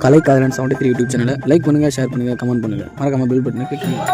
கலை காதலன் 73 யூடியூப் சேனலை லைக் பண்ணுங்கள், ஷேர் பண்ணுங்கள், கமெண்ட் பண்ணுங்கள், மறக்காமல் பெல் பட்டனை கிளிக் பண்ணுங்கள்.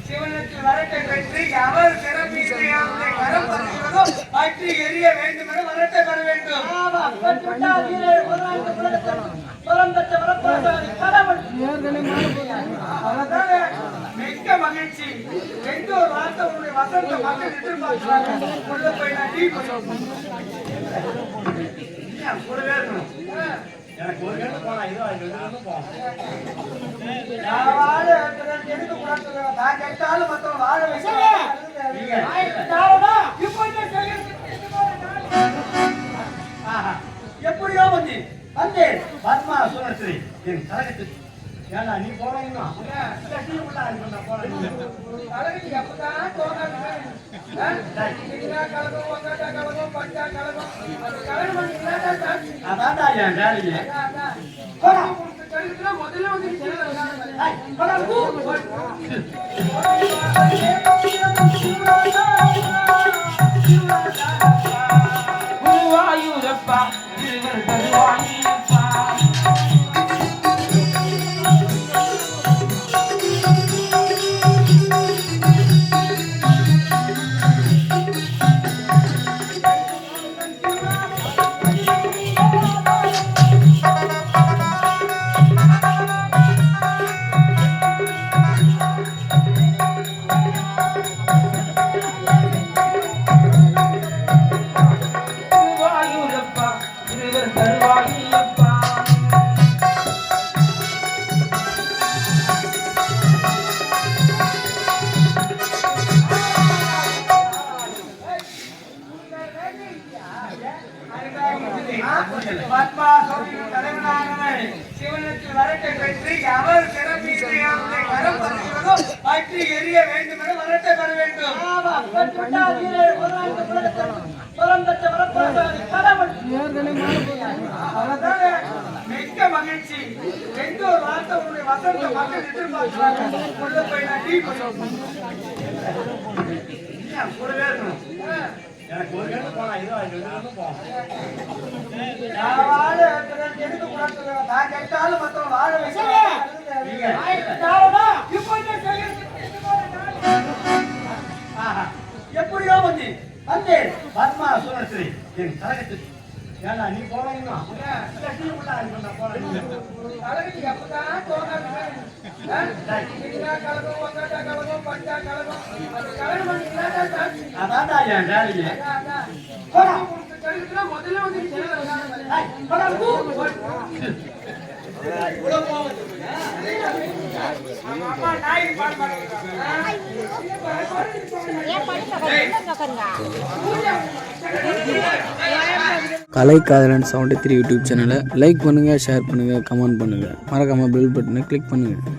சிவனுக்கு வரட்டை பெற்று அவர் சிறப்பீரையாவுடைய கரம் பற்றுகிறதோ பற்றி எரிய வேண்டும் என வரட்டை பெற வேண்டும். மிக்க மகிழ்ச்சி. எந்த ஒரு வார்த்தை உங்களுடைய வசந்த மக்கள் எதிர்பார்க்கிறாங்க. உள்ள போய் நான் டீ கூடவே இருக்கணும். எனக்கு ஒரு கண்டு போனா இது வாழ எதுக்கு கூட நான் கேட்டாலும் மற்றவங்க வாழ வைக்கிறேன். எப்படியோ வந்து வந்தேன் பத்மா சுரஸ்ரீ என் கழகத்து ஏன்னா நீ போனீங்கன்னா அதான் என் வேலையே. முதல்ல வந்து குருவாயூரப்பா சிவனுக்கு வரட்டை பெற்று அவர் சிறப்பீரையாவுடைய கரம் பற்றுகிறதோ பற்றி எரிய வேண்டும் என வரட்டை பெற வேண்டும். மிக்க மகிழ்ச்சி. எந்த ஒரு வார்த்தை உங்களுடைய வசந்த மக்கள் எதிர்பார்க்கிறாங்க. உள்ள போய் நான் டீ கூடவே இருக்கணும். எனக்கு ஒரு கண்டு போனா இது வாழ எதுக்கு கூட நான் கேட்டாலும் மற்றவங்க வாழ வைக்கிறேன். எப்படியோ வந்து வந்தேன் பத்மா சுரஸ்ரீ என் கழகத்து ஏன்னா நீ போனீங்கன்னா அதான் என் வேலையே. முதல்ல வந்து அம்மா நாய்க்கு பால் பண்ணுங்க. கலைக்காதலன் 73 யூடியூப் சேனலை லைக் பண்ணுங்கள், ஷேர் பண்ணுங்கள், கமெண்ட் பண்ணுங்கள். மறக்காமல் பெல் பட்டனை கிளிக் பண்ணுங்கள்.